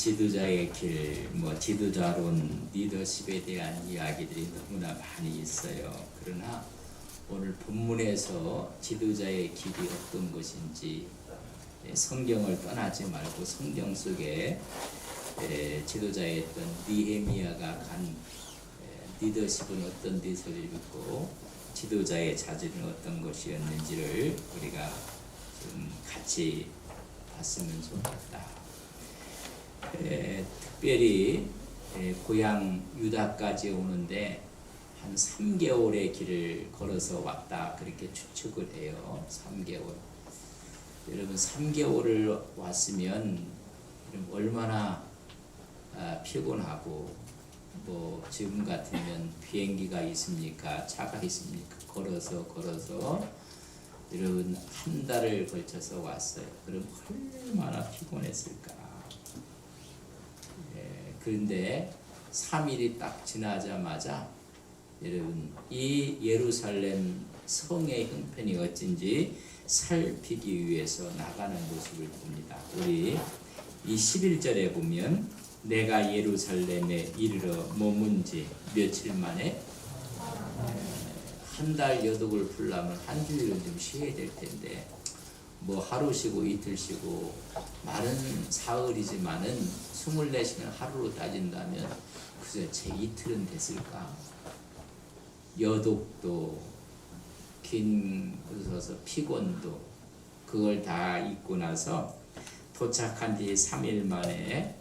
지도자의 길, 지도자론, 리더십에 대한 이야기들이 너무나 많이 있어요. 그러나 오늘 본문에서 지도자의 길이 어떤 것인지 성경을 떠나지 말고 성경 속에 지도자였던 느헤미야가 간 리더십은 어떤 리더십이고 지도자의 자질은 어떤 것이었는지를 우리가 좀 같이 봤으면 좋겠다. 특별히 고향 유다까지 오는데 한 3개월의 길을 걸어서 왔다 그렇게 추측을 해요. 3개월. 여러분 3개월을 왔으면 얼마나 피곤하고 지금 같으면 비행기가 있습니까? 차가 있습니까? 걸어서 여러분 한 달을 걸쳐서 왔어요. 그럼 얼마나 피곤했을까? 그런데 3일이 딱 지나자마자 여러분 이 예루살렘 성의 형편이 어쩐지 살피기 위해서 나가는 모습을 봅니다. 우리 이 11절에 보면 내가 예루살렘에 이르러 머문 지 며칠 만에 한 달 여독을 풀려면 한 주일은 좀 쉬어야 될 텐데 하루 쉬고 이틀 쉬고 말은 사흘이지만은 24시간 하루로 따진다면 글쎄 제 이틀은 됐을까? 여독도 긴 곳에서 피곤도 그걸 다 잊고 나서 도착한 뒤 3일 만에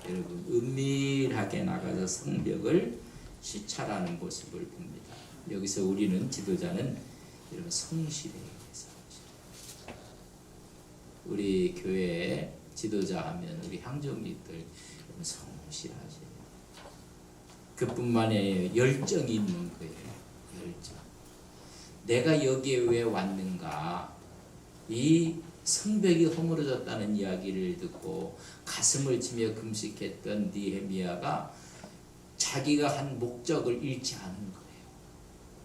여러분 은밀하게 나가서 성벽을 시찰하는 모습을 봅니다. 여기서 우리는 지도자는 여러분 성실해요. 우리 교회 지도자 하면 우리 향정님들 성실하세요. 그뿐만 아니라 열정이 있는 거예요. 열정. 내가 여기에 왜 왔는가? 이 성벽이 허물어졌다는 이야기를 듣고 가슴을 치며 금식했던 느헤미야가 자기가 한 목적을 잃지 않은 거예요.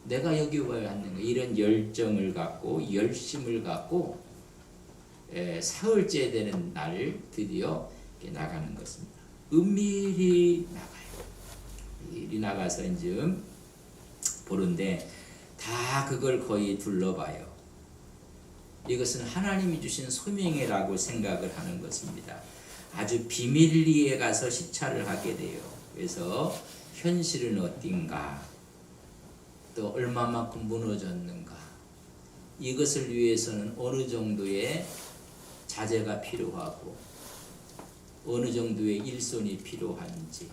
내가 여기 왜 왔는가? 이런 열정을 갖고 열심을 갖고 사흘째 되는 날 드디어 나가는 것입니다. 은밀히 나가요. 은밀히 나가서 이제 보는데 다 그걸 거의 둘러봐요. 이것은 하나님이 주신 소명이라고 생각을 하는 것입니다. 아주 비밀리에 가서 시찰을 하게 돼요. 그래서 현실은 어딘가, 또 얼마만큼 무너졌는가, 이것을 위해서는 어느 정도의 자제가 필요하고 어느 정도의 일손이 필요한지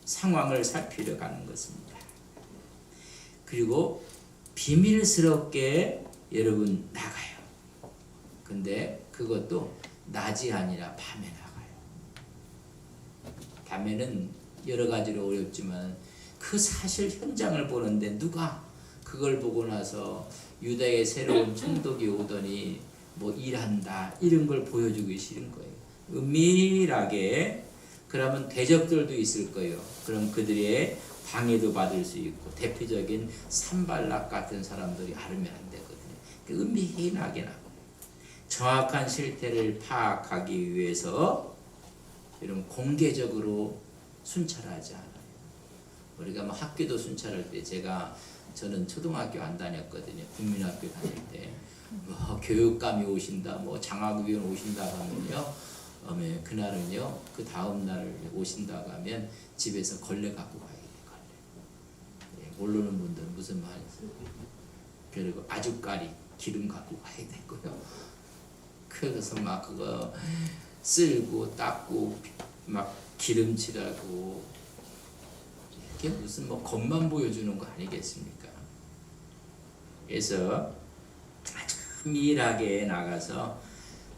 상황을 살피려 가는 것입니다. 그리고 비밀스럽게 여러분 나가요. 근데 그것도 낮이 아니라 밤에 나가요. 밤에는 여러 가지로 어렵지만 그 사실 현장을 보는데 누가 그걸 보고 나서 유다의 새로운 총독이 오더니 일한다 이런 걸 보여주기 싫은 거예요. 은밀하게. 그러면 대적들도 있을 거예요. 그럼 그들의 방해도 받을 수 있고 대표적인 산발락 같은 사람들이 아르면 안 되거든요. 은밀하게 나가요. 정확한 실태를 파악하기 위해서 이런 공개적으로 순찰하지 않아요. 우리가 학교도 순찰할 때 저는 초등학교 안 다녔거든요. 국민학교 다닐 때 교육감이 오신다, 장학위원 오신다 하면요, 그날은요, 그 다음 날 오신다고 하면 집에서 걸레 갖고 가야 돼요. 걸레. 모르는 분들 무슨 말이죠? 그리고 아주까리 기름 갖고 가야 되고요. 그래서 그거 쓸고 닦고 기름칠하고 이게 무슨 겉만 보여주는 거 아니겠습니까? 그래서 아주 미일하게 나가서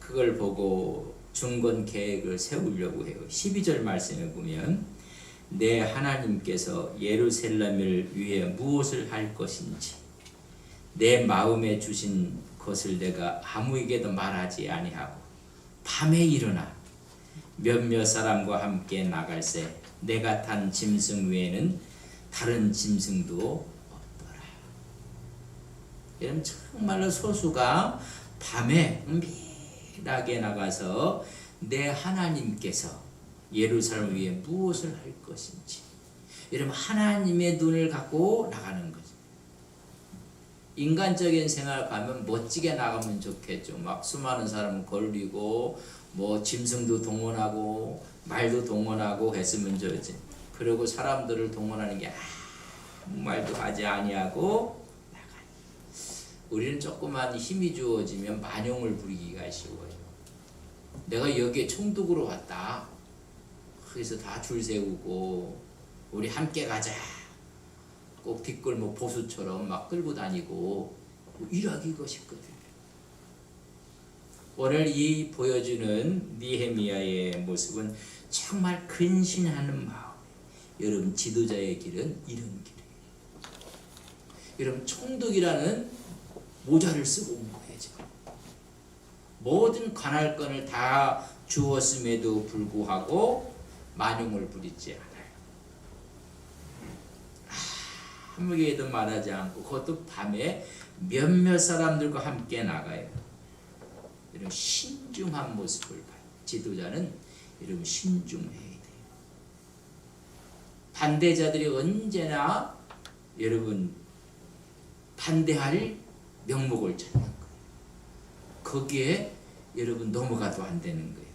그걸 보고 중건 계획을 세우려고 해요. 12절 말씀에 보면 내 하나님께서 예루살렘을 위해 무엇을 할 것인지 내 마음에 주신 것을 내가 아무에게도 말하지 아니하고 밤에 일어나 몇몇 사람과 함께 나갈새 내가 탄 짐승 외에는 다른 짐승도 여러분 정말로 소수가 밤에 은밀하게 나가서 내 하나님께서 예루살렘 위에 무엇을 할 것인지. 여러분 하나님의 눈을 갖고 나가는 거죠. 인간적인 생활 가면 멋지게 나가면 좋겠죠. 막 수많은 사람을 걸리고 뭐 짐승도 동원하고 말도 동원하고 했으면 좋지. 그리고 사람들을 동원하는 게 아무 말도 하지 아니하고 나가요. 우리는 조그만 힘이 주어지면 만용을 부리기가 쉬워요. 내가 여기에 총독으로 왔다. 그래서 다 줄 세우고 우리 함께 가자. 꼭 뒷골목 보수처럼 막 끌고 다니고 일하기가 쉽거든요. 오늘 이 보여주는 느헤미야의 모습은 정말 근신하는 마음. 여러분 지도자의 길은 이런 길이에요. 여러분 총독이라는 모자를 쓰고 온 거예요. 지금. 모든 관할권을 다 주었음에도 불구하고 만용을 부리지 않아요. 아무에게도 말하지 않고 그것도 밤에 몇몇 사람들과 함께 나가요. 이런 신중한 모습을 봐요. 지도자는 여러분 신중해야 돼요. 반대자들이 언제나 여러분 반대할 명목을 찾는 거예요. 거기에 여러분 넘어가도 안 되는 거예요.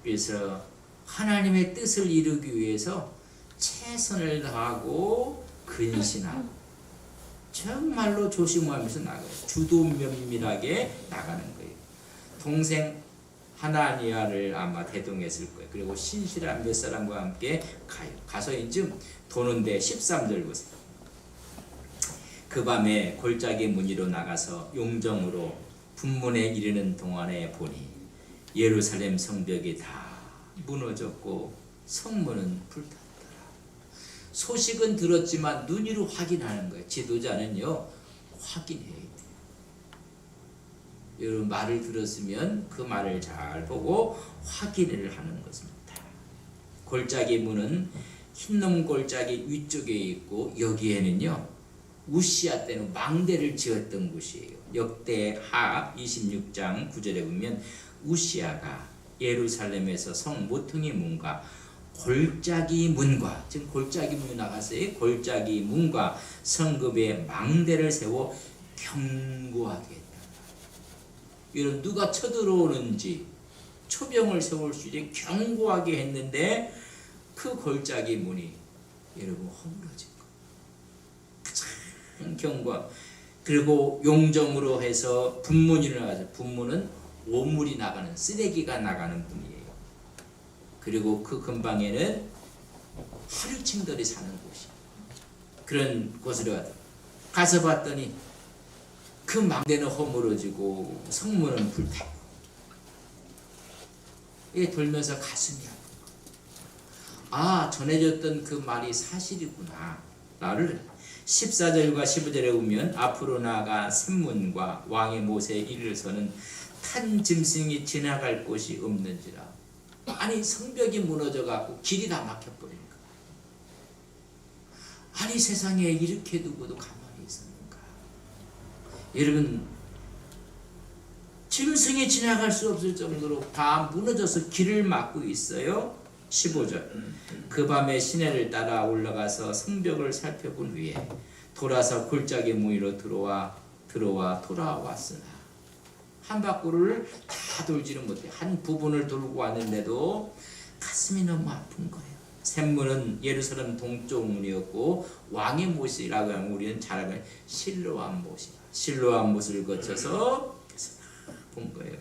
그래서 하나님의 뜻을 이루기 위해서 최선을 다하고 근신하고 정말로 조심하면서 나가요. 주도 면밀하게 나가는 거예요. 동생 하나니아를 아마 대동했을 거예요. 그리고 신실한 몇 사람과 함께 가요. 가서 이제 도는데 13절 보세요. 그 밤에 골짜기 무늬로 나가서 용정으로 분문에 이르는 동안에 보니 예루살렘 성벽이 다 무너졌고 성문은 불탔더라. 소식은 들었지만 눈으로 확인하는 거예요. 지도자는요 확인해야 돼요. 여러분 말을 들었으면 그 말을 잘 보고 확인을 하는 것입니다. 골짜기 문은 흰놈 골짜기 위쪽에 있고 여기에는요 우시아 때는 망대를 지었던 곳이에요. 역대하 26장 9절에 보면 우시아가 예루살렘에서 성 모퉁이 문과 골짜기 문과 지금 골짜기 문이 나갔어요. 골짜기 문과 성읍에 망대를 세워 견고하게 했다. 여러분 누가 쳐들어오는지 초병을 세울 수 있게 견고하게 했는데 그 골짜기 문이 여러분 허물어진 거. 견고한. 그리고 용정으로 해서 분문이 나가서 분문은 오물이 나가는 쓰레기가 나가는 문이에요. 그리고 그 근방에는 하류층들이 사는 곳이 그런 곳으로 가서 봤더니 그 망대는 허물어지고 성문은 불타고 이게 돌면서 가슴이 아픈 전해졌던 그 말이 사실이구나. 나를 14절과 15절에 보면 앞으로 나아가 샘문과 왕의 못에 이르러서는 탄 짐승이 지나갈 곳이 없는지라. 아니 성벽이 무너져 갖고 길이 다 막혀버리니까. 아니 세상에 이렇게 두고도 가만히 있었는가. 여러분 짐승이 지나갈 수 없을 정도로 다 무너져서 길을 막고 있어요. 15절 그 밤에 시내를 따라 올라가서 성벽을 살펴본 후에 돌아서 골짜기 무늬로 돌아왔으나 한 바퀴를 다 돌지는 못해. 한 부분을 돌고 왔는데도 가슴이 너무 아픈 거예요. 샘문은 예루살렘 동쪽 문이었고 왕의 못이라고 하면 우리는 잘 알고 실로암 못이야. 실로암 못을 거쳐서 본 거예요.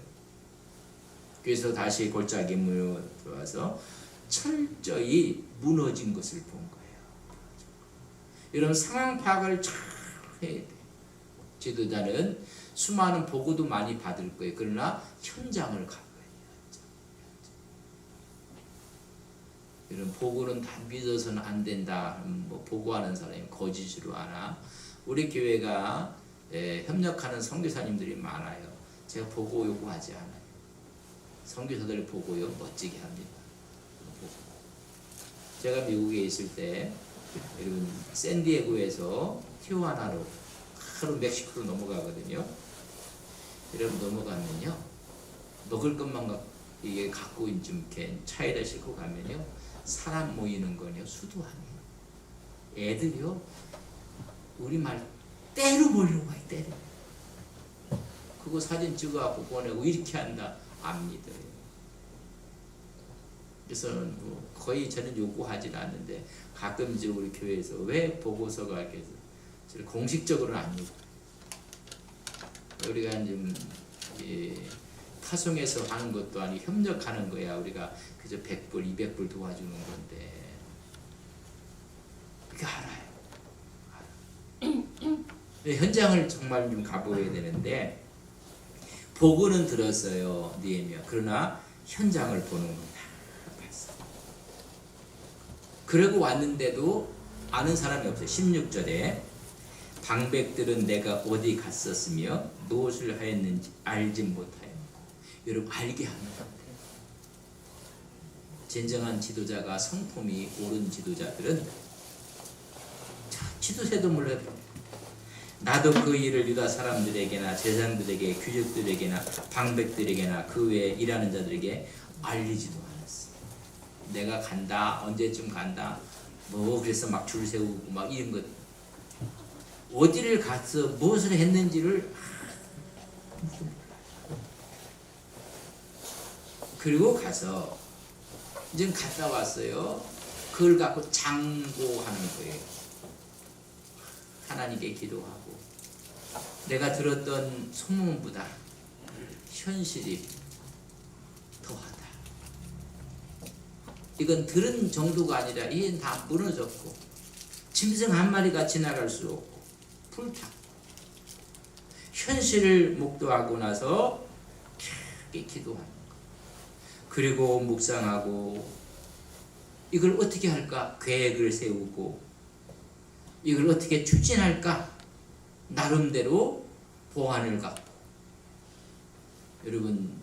그래서 다시 골짜기 문으로 들어와서 철저히 무너진 것을 본 거예요. 여러분 상황 파악을 잘 해야 돼요. 지도자는 수많은 보고도 많이 받을 거예요. 그러나 현장을 가봐야 돼요. 여러분 보고는 다 믿어서는 안 된다. 뭐 보고하는 사람이 거짓으로 하나. 우리 교회가 협력하는 선교사님들이 많아요. 제가 보고 요구하지 않아요. 선교사들 보고요 멋지게 합니다. 제가 미국에 있을 때 여러분 샌디에고에서 티juana로 하루 멕시코로 넘어가거든요. 여러분 넘어가면요 먹을 것만 이게 갖고 좀 이렇게 차에다 싣고 가면요, 사람 모이는 거요 수도 아니에요. 애들이요, 우리말 때로 몰려고 와요. 때로. 그거 사진 찍어갖고 보내고 이렇게 한다 안 믿어요. 그래서 뭐 거의 저는 요구하지 않는데 가끔 이제 우리 교회에서 왜 보고서가 이렇게 공식적으로는 안 요구. 우리가 좀 파송해서 하는 것도 아니고 협력하는 거야. 우리가 그저 100불, 200불 도와주는 건데 그게 알아요. 현장을 정말 좀 가보야 되는데 보고는 들었어요. 느헤미야. 그러나 현장을 보는 건 다 봤어. 그러고 왔는데도 아는 사람이 없어요. 16절에 방백들은 내가 어디 갔었으며 무엇을 하였는지 알지 못하였고. 여러분 알게 하는 것 같아요. 진정한 지도자가 성품이 옳은 지도자들은 지도새도 몰라요. 나도 그 일을 유다 사람들에게나 제사장들에게 귀족들에게나 방백들에게나 그 외에 일하는 자들에게 알리지도 않았어. 내가 간다, 언제쯤 간다, 뭐 그래서 막 줄 세우고 막 이런 것, 어디를 가서 무엇을 했는지를. 그리고 가서 이제 갔다 왔어요. 그걸 갖고 장고하는 거예요. 하나님께 기도하고 내가 들었던 소문보다 현실이 더하다. 이건 들은 정도가 아니라 이건 다 무너졌고 짐승 한 마리가 지나갈 수 없고 불타. 현실을 목도하고 나서 크게 기도하는 거. 그리고 묵상하고 이걸 어떻게 할까 계획을 세우고 이걸 어떻게 추진할까 나름대로 보안을 갖고. 여러분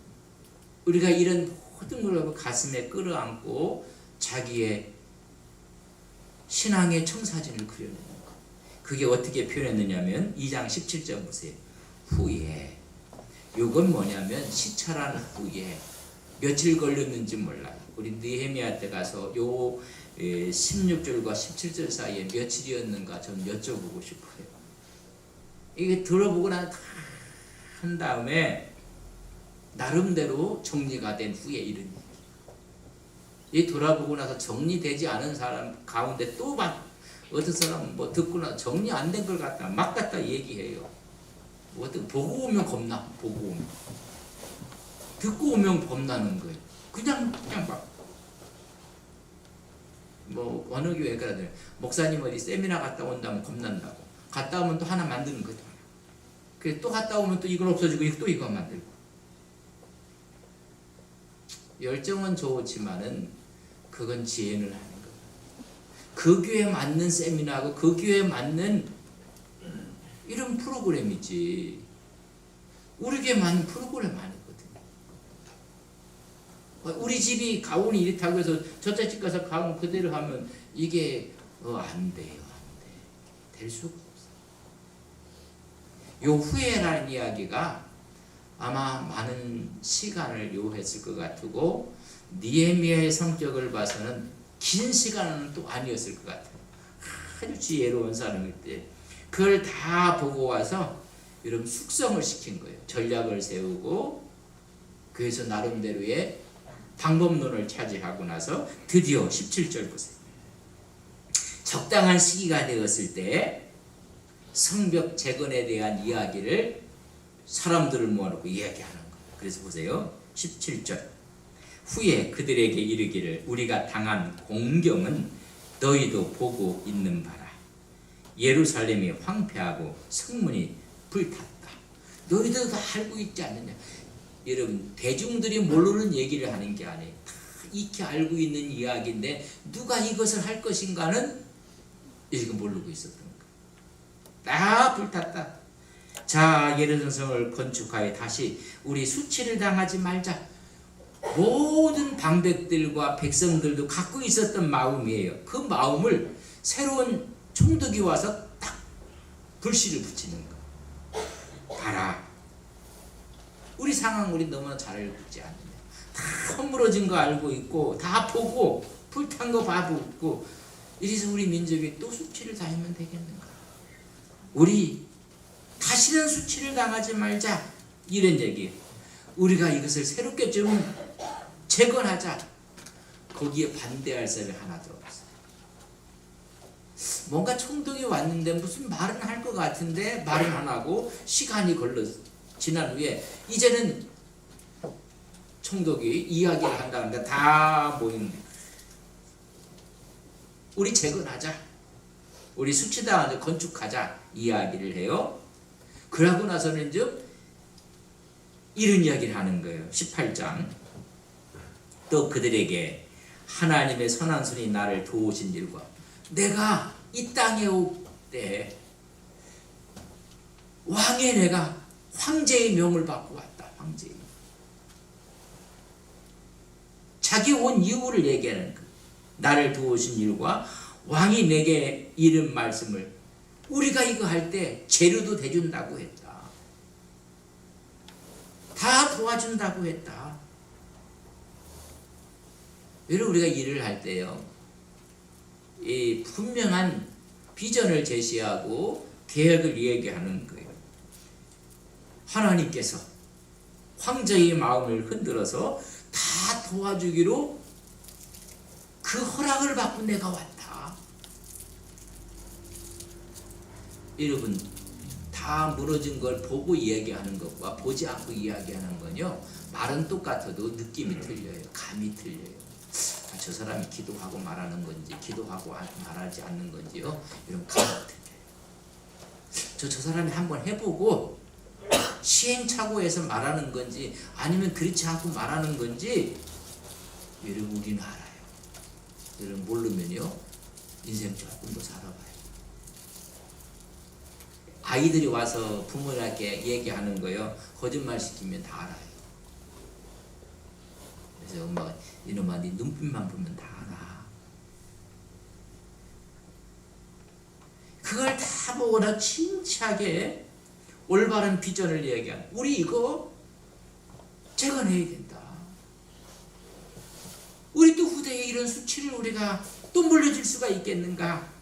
우리가 이런 모든 걸 가슴에 끌어안고 자기의 신앙의 청사진을 그려내는 것. 그게 어떻게 표현했느냐면 2장 17절 보세요. 후에. 이건 뭐냐면 시찰한 후에 며칠 걸렸는지 몰라요. 우리 느헤미야 때 가서 요 16절과 17절 사이에 며칠이었는가 좀 여쭤보고 싶어요. 이게 들어보고 난 한 다음에 나름대로 정리가 된 후에 이런 얘기. 이 돌아보고 나서 정리되지 않은 사람 가운데 또 어떤 사람은 뭐 듣고 나서 정리 안 된 걸 갖다 막 갖다 얘기해요. 뭐 어떤 보고 오면 겁나. 보고 오면 듣고 오면 겁나는 거예요. 그냥 막. 뭐 어느 교회 가든 목사님 어디 세미나 갔다 온다면 겁난다고. 갔다 오면 또 하나 만드는 거죠. 그래서 또 갔다 오면 또 이걸 없어지고 또 이거 만들고. 열정은 좋지만은 그건 지혜는 아닌 거예요. 그 교회에 맞는 세미나하고 그 교회에 맞는 이런 프로그램이지. 우리 교회에 맞는 프로그램 아니거든요. 우리 집이 가온이 이렇다고 해서 저쪽 집 가서 가온 그대로 하면 이게 안 돼요. 안 돼. 될 수가 없어. 요 후회라는 이야기가 아마 많은 시간을 요했을 것 같고 느헤미야의 성격을 봐서는 긴 시간은 또 아니었을 것 같아요. 아주 지혜로운 사람인데 그걸 다 보고 와서 여러분 숙성을 시킨 거예요. 전략을 세우고 그래서 나름대로의 방법론을 차지하고 나서 드디어 17절 보세요. 적당한 시기가 되었을 때 성벽 재건에 대한 이야기를 사람들을 모아놓고 이야기하는 거예요. 그래서 보세요. 17절 후에 그들에게 이르기를 우리가 당한 공경은 너희도 보고 있는 바라. 예루살렘이 황폐하고 성문이 불탔다. 너희도 다 알고 있지 않느냐. 여러분 대중들이 모르는 얘기를 하는 게 아니에요. 다 익히 알고 있는 이야기인데 누가 이것을 할 것인가는 이거 모르고 있었던 거예요. 다 불탔다. 자 예루살렘 성을 건축하여 다시 우리 수치를 당하지 말자. 모든 방백들과 백성들도 갖고 있었던 마음이에요. 그 마음을 새로운 총독이 와서 딱 불씨를 붙이는 거. 봐라. 우리 상황 우리 너무나 잘 알고 있지 않느냐. 다 허물어진 거 알고 있고 다 보고 불탄 거 봐도 있고 이래서 우리 민족이 또 수치를 당하면 되겠는가? 우리 다시는 수치를 당하지 말자 이런 얘기. 우리가 이것을 새롭게 좀 재건하자. 거기에 반대할 사람이 하나도 없어요. 뭔가 총독이 왔는데 무슨 말은 할 것 같은데 말은 안 하고 시간이 지난 후에 이제는 총독이 이야기를 한다는데 다 모이는 거예요. 우리 재건하자. 우리 수치당한 건축하자 이야기를 해요. 그러고 나서는 좀 이런 이야기를 하는 거예요. 18장. 또 그들에게 하나님의 선한 손이 나를 도우신 일과 내가 이 땅에 올 때 왕의 내가 황제의 명을 받고 왔다. 황제의. 자기 온 이유를 얘기하는 거예요. 나를 도우신 일과 왕이 내게 이른 말씀을 우리가 이거 할 때 재료도 대준다고 했다. 다 도와준다고 했다. 여러분 우리가 일을 할 때요. 이 분명한 비전을 제시하고 계획을 얘기하는 거예요. 하나님께서 황제의 마음을 흔들어서 다 도와주기로 그 허락을 받고 내가 왔다. 여러분 다 무너진 걸 보고 이야기하는 것과 보지 않고 이야기하는 건요. 말은 똑같아도 느낌이 틀려요. 감이 틀려요. 저 사람이 기도하고 말하는 건지 기도하고 말하지 않는 건지요. 이런 감이 틀려요. 저 사람이 한번 해보고 시행착오해서 말하는 건지 아니면 그렇지 않고 말하는 건지 여러분 우리는 알아요. 여러분 모르면요 인생 조금 더 살아봐요. 아이들이 와서 부모님께 얘기하는 거요. 거짓말 시키면 다 알아요. 그래서 엄마가 이놈아 네 눈빛만 보면 다 알아. 그걸 다 보고나 침착하게 올바른 비전을 얘기하는 우리 이거 재건해야 된다. 우리 또 후대에 이런 수치를 우리가 또 물려줄 수가 있겠는가?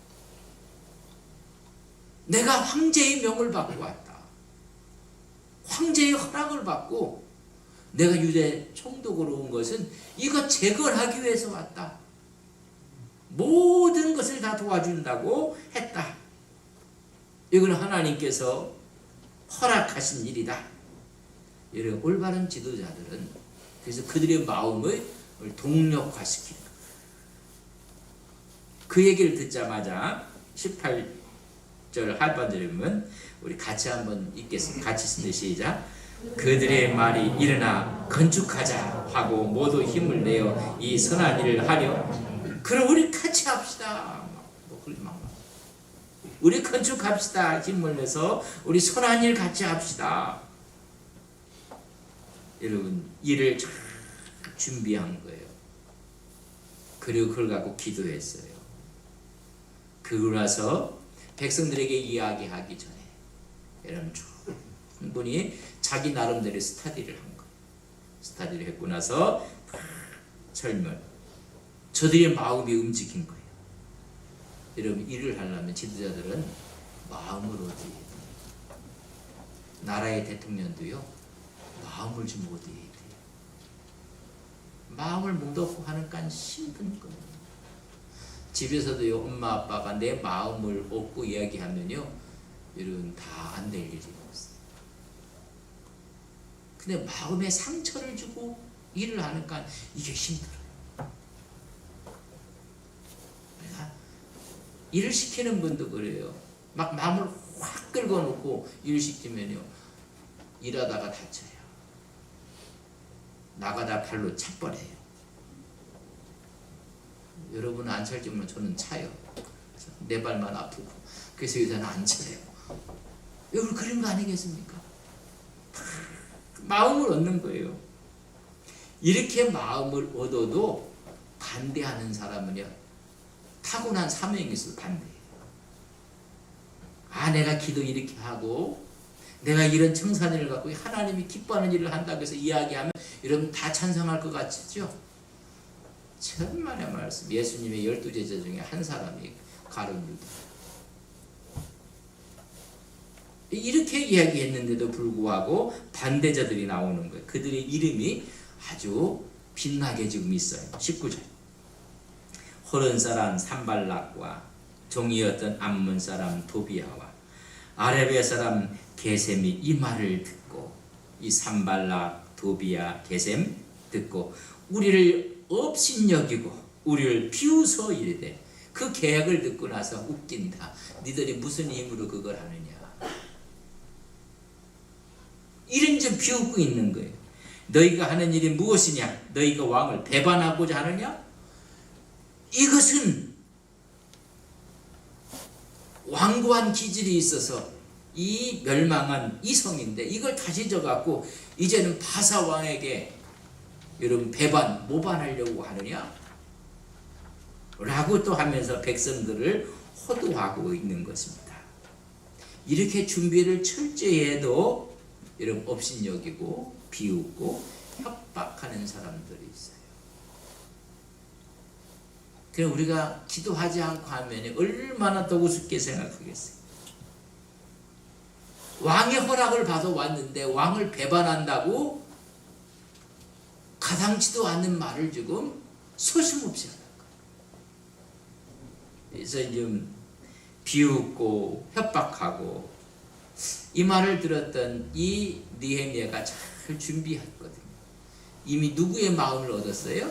내가 황제의 명을 받고 왔다. 황제의 허락을 받고 내가 유대 총독으로 온 것은 이거 재건하기 위해서 왔다. 모든 것을 다 도와준다고 했다. 이건 하나님께서 허락하신 일이다. 이런 올바른 지도자들은 그래서 그들의 마음을 동력화시키는 거예요. 그 얘기를 듣자마자 18절 하반절에 보면 우리 같이 한번 읽겠습니다. 같이 읽습니다. 시작. 그들의 말이 일어나 건축하자 하고 모두 힘을 내어 이 선한 일을 하려. 그럼 우리 같이 합시다. 우리 건축합시다. 힘을 내서 우리 선한 일 같이 합시다. 여러분 일을 잘 준비한 거예요. 그리고 그걸 갖고 기도했어요. 그러고 나서 백성들에게 이야기하기 전에 여러분 충분히 자기 나름대로 스터디를 한 거예요. 스터디를 했고 나서 설명. 저들의 마음이 움직인 거예요. 여러분 일을 하려면 지도자들은 마음으로 어디에 돼요. 나라의 대통령도요. 마음을 좀 어디에 돼요. 마음을 못 얻고 하는 건 힘든 거예요. 집에서도요. 엄마 아빠가 내 마음을 얻고 이야기하면요. 여러분 다 안 될 일이 없어요. 근데 마음에 상처를 주고 일을 하니까 이게 힘들어요. 일을 시키는 분도 그래요. 막 마음을 확 긁어놓고 일 시키면요. 일하다가 다쳐요. 나가다 발로 차 뻔해요. 여러분은 안 찰지만 저는 차요. 내 발만 아프고. 그래서 여기서는 안 차요. 여러분 그런 거 아니겠습니까? 마음을 얻는 거예요. 이렇게 마음을 얻어도 반대하는 사람은요. 타고난 사명이 있어서 반대해요. 내가 기도 이렇게 하고 내가 이런 청산일을 갖고 하나님이 기뻐하는 일을 한다고 해서 이야기하면 여러분 다 찬성할 것 같죠? 천만의 말씀. 예수님의 12제자 중에 한 사람이 가룟 유다. 이렇게 이야기했는데도 불구하고 반대자들이 나오는 거예요. 그들의 이름이 아주 빛나게 지금 있어요. 19절. 호른 사람 산발락과 종이었던 암몬 사람 도비아와 아라비아 사람 게셈이 이 말을 듣고, 이 산발락, 도비아, 게셈 듣고 우리를 업신여기고 우리를 비웃어 이르되, 그 계약을 듣고 나서 웃긴다. 니들이 무슨 힘으로 그걸 하느냐. 이런 점 비웃고 있는 거예요. 너희가 하는 일이 무엇이냐? 너희가 왕을 배반하고자 하느냐? 이것은 완고한 기질이 있어서 이 멸망한 이 성인데, 이걸 다시 져갖고 이제는 바사 왕에게 여러분 배반, 모반하려고 하느냐? 라고 또 하면서 백성들을 호도하고 있는 것입니다. 이렇게 준비를 철저히 해도 여러분 업신여기고 비웃고 협박하는 사람들이 있어요. 그럼 우리가 기도하지 않고 하면 얼마나 더 우습게 생각하겠어요. 왕의 허락을 받아 왔는데 왕을 배반한다고 가당치도 않는 말을 지금 소심없이 하는 거예요. 그래서 좀 비웃고 협박하고, 이 말을 들었던 이 느헤미야가 잘 준비했거든요. 이미 누구의 마음을 얻었어요?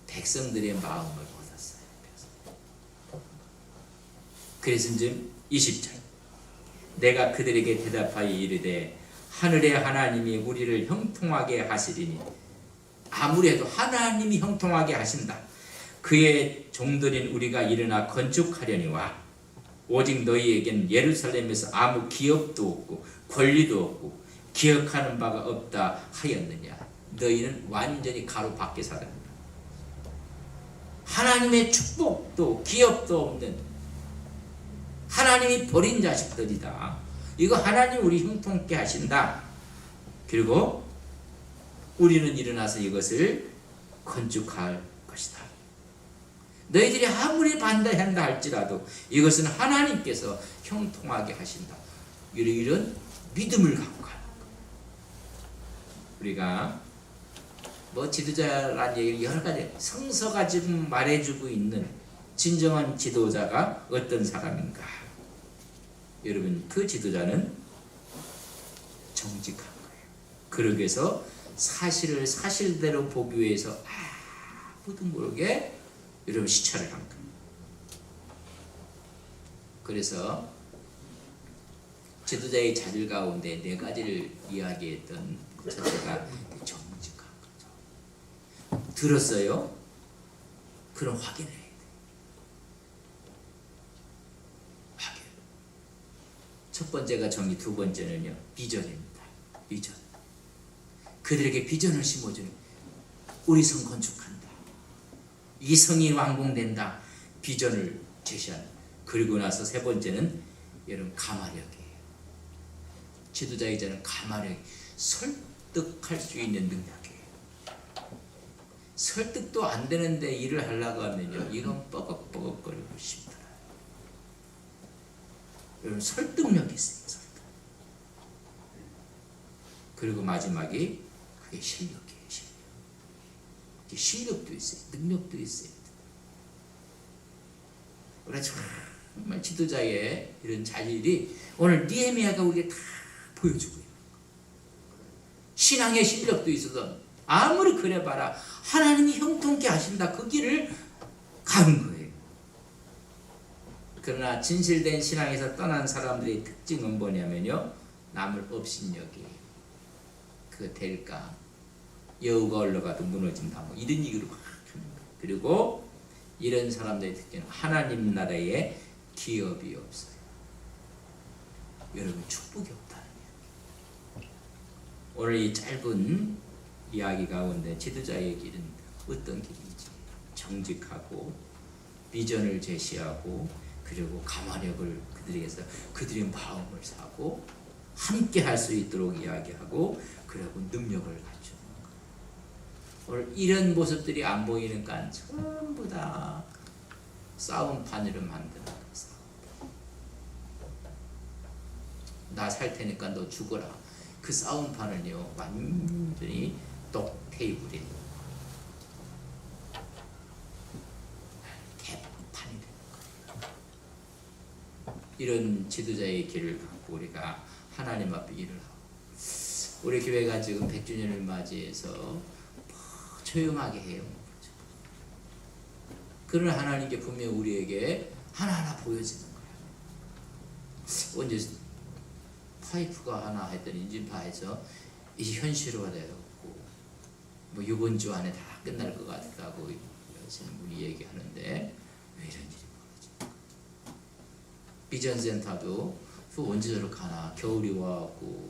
백성들의 마음을 얻었어요. 그래서 이제 20절. 내가 그들에게 대답하여 이르되 하늘의 하나님이 우리를 형통하게 하시리니, 아무래도 하나님이 형통하게 하신다. 그의 종들인 우리가 일어나 건축하려니와 오직 너희에겐 예루살렘에서 아무 기업도 없고 권리도 없고 기억하는 바가 없다 하였느냐. 너희는 완전히 가로밖에 살아간다. 하나님의 축복도 기업도 없는, 하나님이 버린 자식들이다. 이거 하나님 우리 형통케 하신다. 그리고 우리는 일어나서 이것을 건축할 것이다. 너희들이 아무리 반대한다 할지라도 이것은 하나님께서 형통하게 하신다. 이런 믿음을 갖고 가는 거예요. 우리가 뭐 지도자라는 얘기를 여러 가지 성서가 지금 말해주고 있는 진정한 지도자가 어떤 사람인가? 여러분, 그 지도자는 정직한 거예요. 그러기 위해서 사실을 사실대로 보기 위해서 아무도 모르게 여러분 시찰을 한 거예요. 그래서 지도자의 자질 가운데 네 가지를 이야기했던 첫째가 정직한 거죠. 들었어요? 그럼 확인해야 돼. 확인. 첫 번째가 정의, 두 번째는요 비전입니다. 비전. 그들에게 비전을 심어주는, 우리 성 건축한다. 이 성이 완공된다. 비전을 제시하는. 그리고 나서 세 번째는 여러분 가마력이에요. 지도자이자는 가마력, 설득할 수 있는 능력이에요. 설득도 안 되는데 일을 하려고 하면요, 이건 뻐걱뻐걱거리고 힘들어요. 여러분 설득력이 있어요. 설득. 그리고 마지막이 그게 실력이에요. 실력도 있어요. 능력도 있어요. 그래서 정말 지도자의 이런 자질이 오늘 느헤미야가 우리에게 다 보여주고 있는 거예요. 신앙의 실력도 있어서 아무리 그래봐라 하나님이 형통케 하신다. 그 길을 가는 거예요. 그러나 진실된 신앙에서 떠난 사람들의 특징은 뭐냐면요, 남을 업신여기에요. 그거 될까? 여우가 올라가도 무너진다. 뭐 이런 얘기로 막 하는 거예요. 그리고 이런 사람들의 특징은 하나님 나라에 기업이 없어요. 여러분 축복이 없다는 이야기. 오늘 이 짧은 이야기 가운데 지도자의 길은 어떤 길인지, 정직하고 비전을 제시하고 그리고 가마력을 그들에게서 그들의 마음을 사고 함께 할 수 있도록 이야기하고 그리고 능력을 갖추는 것. 오늘 이런 모습들이 안 보이니까 전부 다 싸움판으로 만드는 거예요. 나 살 테니까 너 죽어라. 그 싸움판은요 완전히 똑 테이블이 개판이 되는 거예요. 이런 지도자의 길을 갖고 우리가 하나님 앞에 일을 하고, 우리 교회가 지금 100주년을 맞이해서 조용하게 해요. 그러나 하나님께 분명히 우리에게 하나하나 보여지는 거예요. 언제 파이프가 하나 했더니 인진파에서 이제 현실화되었고, 뭐 이번 주 안에 다 끝날 것 같다고 분이 얘기하는데 왜 이런 일이 벌어집니까? 비전센터도 언제 저렇게 하나, 겨울이 와갖고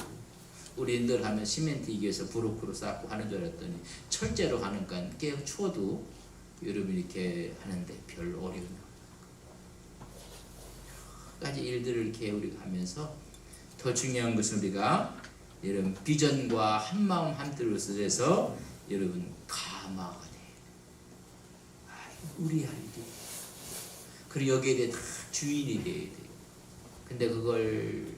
우리 늘 하면 시멘트 이겨서 브로크로 쌓고 하는 줄 알았더니 철제로 하니까 꽤 추워도 여러분 이렇게 하는데 별 어려움이 없는 여러 가지 일들을 이렇게 우리가 하면서, 더 중요한 것은 우리가 여러분 비전과 한마음 한뜻으로 해서 여러분 가마가 돼. 우리 할 일이. 그리고 여기에 대해 다 주인이 돼야 돼. 근데 그걸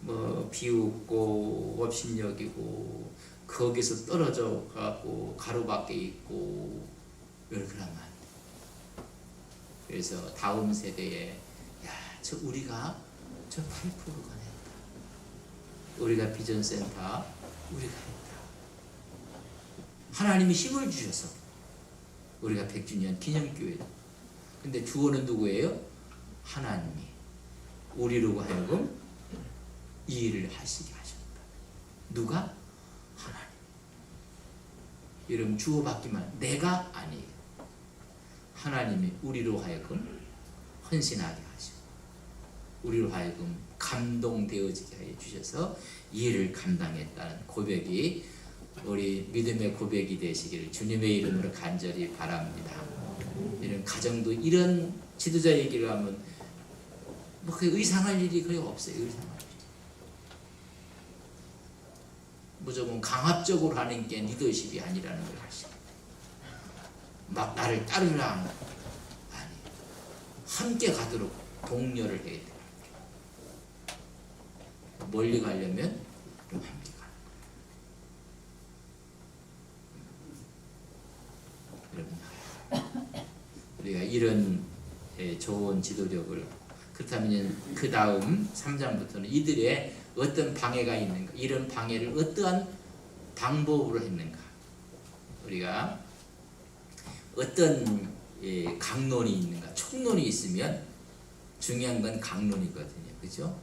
뭐 비웃고 업신여기고 거기서 떨어져 갖고 가로밖에 있고 이렇게 하면 안 돼. 그래서 다음 세대에 저 우리가 저 8%가 냈다. 우리가 비전센터 우리가 했다. 하나님이 힘을 주셔서 우리가 100주년 기념교회다. 근데 주어는 누구예요? 하나님이 우리로 하여금 이 일을 하시게 하셨다. 누가? 하나님. 여러분 주어받기만, 내가 아니에요. 하나님이 우리로 하여금 헌신하게 하시고 우리로 하여금 감동되어지게 해 주셔서 이 일을 감당했다는 고백이 우리 믿음의 고백이 되시기를 주님의 이름으로 간절히 바랍니다. 이런 가정도 이런 지도자 얘기를 하면 뭐 의상할 일이 거의 없어요. 의상할 일이. 무조건 강압적으로 하는 게 리더십이 아니라는 걸 아시고, 막 나를 따르라 하는, 아니, 함께 가도록 독려를 해야 돼요. 멀리 가려면 좀 함께 가는 거예요. 여러분, 우리가 이런 좋은 지도력을, 그렇다면 그 다음 3장부터는 이들의 어떤 방해가 있는가, 이런 방해를 어떠한 방법으로 했는가, 우리가 어떤 강론이 있는가. 총론이 있으면 중요한 건 강론이거든요. 그죠?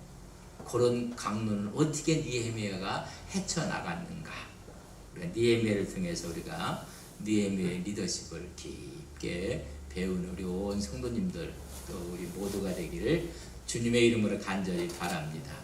그런 강론을 어떻게 느헤미야가 헤쳐나갔는가. 우리가 느헤미야를 통해서 우리가 느헤미야의 리더십을 깊게 배우는 우리 온 성도님들 또 우리 모두가 되기를 주님의 이름으로 간절히 바랍니다.